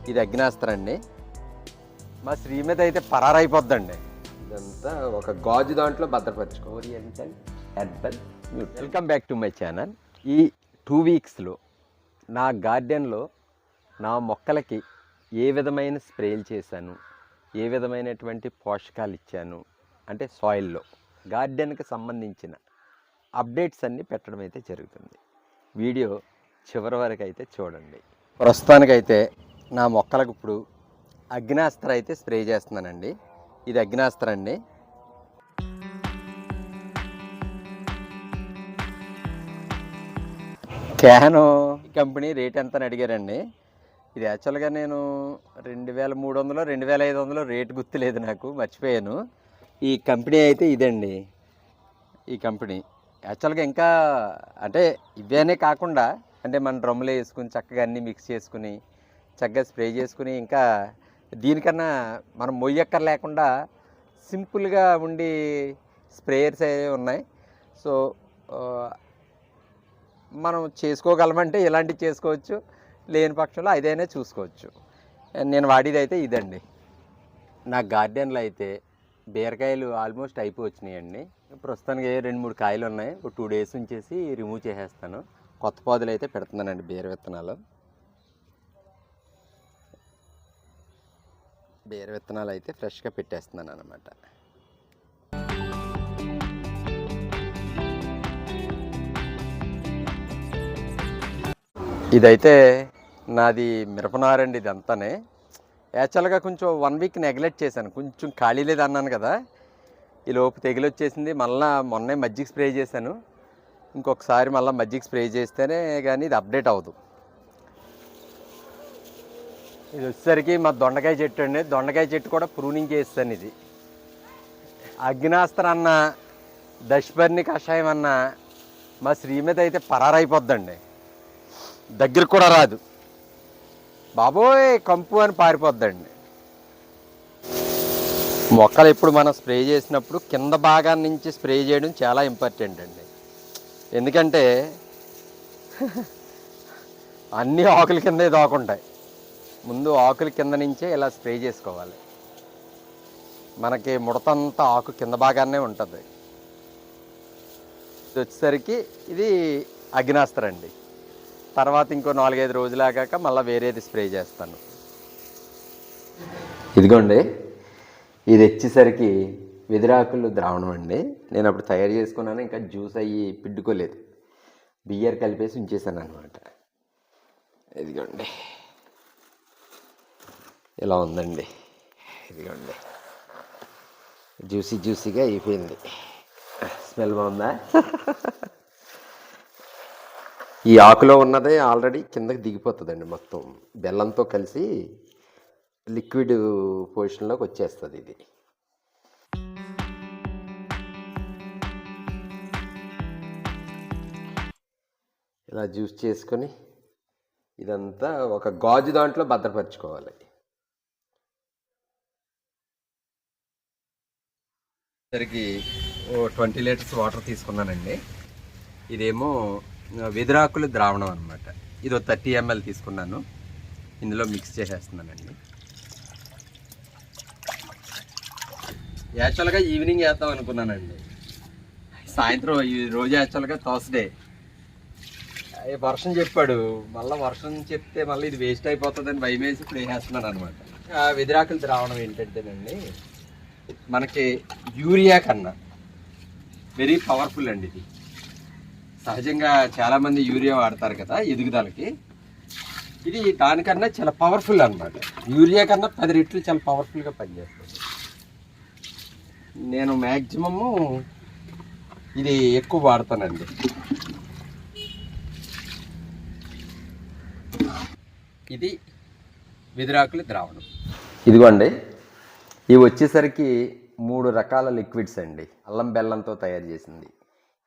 ఇది అగ్నాస్త్రం అండి. మా శ్రీమతి అయితే పరారైపోద్దండి. ఇదంతా ఒక గాజు దాంట్లో భద్రపరచుకో. Oriental herbal mute. Welcome back to my channel. ఈ 2 వీక్స్లో నా గార్డెన్లో నా మొక్కలకి ఏ విధమైన స్ప్రేలు చేశాను, ఏ విధమైనటువంటి పోషకాలు ఇచ్చాను అంటే సాయిల్లో గార్డెన్కి సంబంధించిన అప్డేట్స్ అన్నీ పెట్టడం అయితే జరుగుతుంది. వీడియో చివరి వరకు అయితే చూడండి. ప్రస్తుతానికైతే నా మొక్కలకు ఇప్పుడు అగ్నాస్త్ర అయితే స్ప్రే చేస్తున్నానండి. ఇది అగ్నాస్త్ర అండి. క్యానో కంపెనీ రేట్ ఎంత అని అడిగారండి. ఇది యాక్చువల్గా నేను 2300 2500 రేటు గుర్తులేదు, నాకు మర్చిపోయాను. ఈ కంపెనీ అయితే ఇదండి. ఈ కంపెనీ యాక్చువల్గా ఇంకా అంటే ఇవేనే కాకుండా అంటే మన డ్రమ్ములో వేసుకుని చక్కగా అన్నీ మిక్స్ చేసుకుని చక్కగా స్ప్రే చేసుకుని ఇంకా దీనికన్నా మనం మొయ్యక్కర్ లేకుండా సింపుల్గా ఉండి స్ప్రేయర్స్ అవి ఉన్నాయి. సో మనం చేసుకోగలమంటే ఇలాంటివి చేసుకోవచ్చు, లేని పక్షంలో అదైనా చూసుకోవచ్చు. నేను వాడేది అయితే ఇదండి. నా గార్డెన్లో అయితే బీరకాయలు ఆల్మోస్ట్ అయిపోవచ్చినాయండి. ప్రస్తుతానికి 2-3 కాయలు ఉన్నాయి. ఒక 2 డేస్ ఉంచేసి రిమూవ్ చేసేస్తాను. కొత్త పాదులు అయితే పెడుతున్నానండి, బీర విత్తనాలు. బీర విత్తనాలు అయితే ఫ్రెష్గా పెట్టేస్తున్నాను అన్నమాట. ఇదైతే నాది మిరపనారండి. ఇది అంతానే యాక్చువల్గా కొంచెం 1 వీక్ నెగ్లెక్ట్ చేశాను, కొంచెం ఖాళీ లేదు అన్నాను కదా. ఈ లోపు తెగులు వచ్చేసింది. మళ్ళీ మొన్నే మజ్జిగ స్ప్రే చేశాను. ఇంకొకసారి మళ్ళీ మజ్జిగ స్ప్రే చేస్తేనే కానీ ఇది అప్డేట్ అవ్వదు. ఇది వచ్చేసరికి మా దొండకాయ చెట్టు అండి. దొండకాయ చెట్టు కూడా ప్రూనింగ్ చేస్తాను. ఇది అగ్నాస్త్ర అన్న దశపర్ణి కషాయం అన్న మా శ్రీమతి అయితే పరారైపోద్దండి. దగ్గరకు కూడా రాదు. బాబోయ్ కంపు అని పారిపోద్దండి. మొక్కలు ఎప్పుడు మనం స్ప్రే చేసినప్పుడు కింద భాగాన్ని నుంచి స్ప్రే చేయడం చాలా ఇంపార్టెంట్ అండి. ఎందుకంటే అన్ని ఆకుల కిందే దాకుంటాయి. ముందు ఆకుల కింద నుంచే ఇలా స్ప్రే చేసుకోవాలి. మనకి ముడతంతా ఆకు కింద భాగాన్నే ఉంటుంది. ఇది వచ్చేసరికి ఇది అగ్నాస్త్ర అండి. తర్వాత ఇంకో 4-5 రోజులు ఆగాక మళ్ళీ వేరేది స్ప్రే చేస్తాను. ఇదిగోండి, ఇది వచ్చేసరికి వెదిరాకులు ద్రావణం అండి. నేను అప్పుడు తయారు చేసుకున్నాను, ఇంకా జ్యూస్ అయ్యి పిండుకోలేదు. బియ్యర్ కలిపేసి ఉంచేసాను అనమాట. ఇదిగోండి ఇలా ఉందండి. ఇదిగోండి జ్యూసీగా అయిపోయింది. స్మెల్ బాగుందా? ఈ ఆకులో ఉన్నదే ఆల్రెడీ కిందకి దిగిపోతుందండి. మొత్తం బెల్లంతో కలిసి లిక్విడ్ పొజిషన్లోకి వచ్చేస్తుంది. ఇది ఇలా జ్యూస్ చేసుకొని ఇదంతా ఒక గాజు దాంట్లో భద్రపరచుకోవాలి. సరికి 20 లీటర్స్ వాటర్ తీసుకున్నానండి. ఇదేమో వెదురాకుల ద్రావణం అనమాట. ఇది 30 ml తీసుకున్నాను. ఇందులో మిక్స్ చేసేస్తున్నానండి. యాక్చువల్గా ఈవినింగ్ వేద్దాం అనుకున్నానండి, సాయంత్రం. ఈ రోజు యాక్చువల్గా థర్స్డే. వర్షం చెప్పాడు, మళ్ళీ వర్షం చెప్తే మళ్ళీ ఇది వేస్ట్ అయిపోతుందని భయం వేసి ఇప్పుడు వేసేస్తున్నాను అనమాట. వెదురాకుల ద్రావణం ఏంటంటేనండి, మనకి యూరియా కన్నా వెరీ పవర్ఫుల్ అండి. ఇది సహజంగా చాలామంది యూరియా వాడతారు కదా ఎదుగుదలకి. ఇది దానికన్నా చాలా పవర్ఫుల్ అనమాట. యూరియా కన్నా 10 రెట్లు చాలా పవర్ఫుల్గా పనిచేస్తుంది. నేను మ్యాక్సిమము ఇది ఎక్కువ వాడతానండి. ఇది వెదురాకుల ద్రావణం. ఇదిగోండి, ఇవి వచ్చేసరికి 3 రకాల లిక్విడ్స్ అండి. అల్లం బెల్లంతో తయారు చేసింది.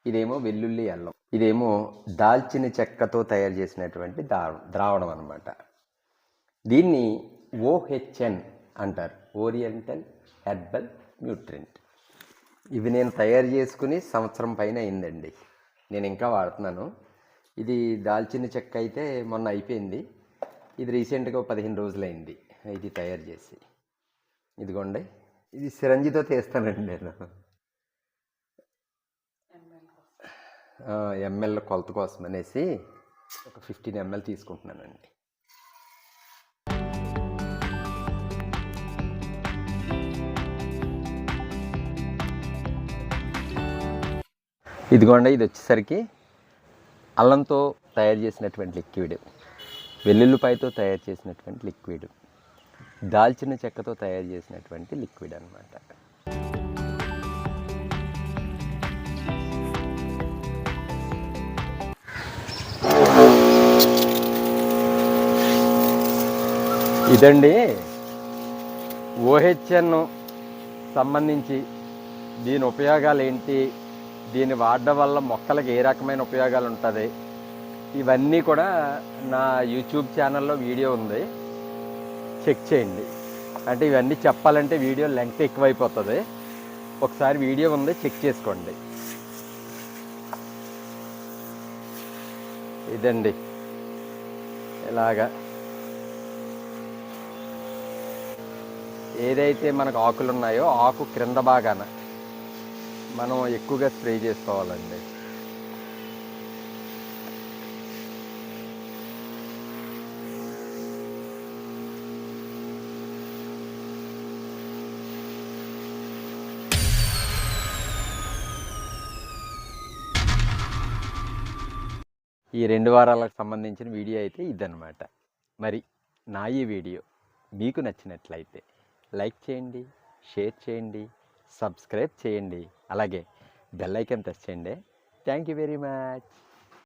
ఇదేమో వెల్లుల్లి అల్లం, ఇదేమో దాల్చిన చెక్కతో తయారు చేసినటువంటి ద్రావణం అనమాట. దీన్ని OHN అంటారు, ఓరియంటల్ హెర్బల్ న్యూట్రియంట్. ఇవి నేను తయారు చేసుకుని సంవత్సరం పైన అయిందండి. నేను ఇంకా వాడుతున్నాను. ఇది దాల్చిన చెక్క అయితే మొన్న అయిపోయింది. ఇది రీసెంట్గా 15 రోజులైంది ఇది తయారు చేసి. ఇదిగోండి, ఇది సిరంజితో తీస్తానండి నేను. ఎంఎల్ కొలత కోసం అనేసి ఒక 15 ml తీసుకుంటున్నానండి. ఇదిగోండి, ఇది వచ్చేసరికి అల్లంతో తయారు చేసినటువంటి లిక్విడ్, వెల్లుల్లిపాయతో తయారు చేసినటువంటి లిక్విడ్, దాల్చిన చెక్కతో తయారు చేసినటువంటి లిక్విడ్ అన్నమాట. ఇదండి OHN సంబంధించి దీని ఉపయోగాలు ఏంటి, దీన్ని వాడడం వల్ల మొక్కలకు ఏ రకమైన ఉపయోగాలు ఉంటుంది, ఇవన్నీ కూడా నా యూట్యూబ్ ఛానల్లో వీడియో ఉంది, చెక్ చేయండి. అంటే ఇవన్నీ చెప్పాలంటే వీడియో లెంగ్త్ ఎక్కువైపోతుంది, ఒకసారి వీడియో ఉంది చెక్ చేసుకోండి. ఇదండి ఇలాగా ఏదైతే మనకు ఆకులు ఉన్నాయో ఆకు క్రింద భాగాన మనం ఎక్కువగా స్ప్రే చేసుకోవాలండి. ఈ 2 వారాలకు సంబంధించిన వీడియో అయితే ఇదన్నమాట. మరి నా ఈ వీడియో మీకు నచ్చినట్లయితే లైక్ చేయండి, షేర్ చేయండి, సబ్స్క్రైబ్ చేయండి, అలాగే బెల్ ఐకాన్ ప్రెస్ చేయండి. Thank you very much.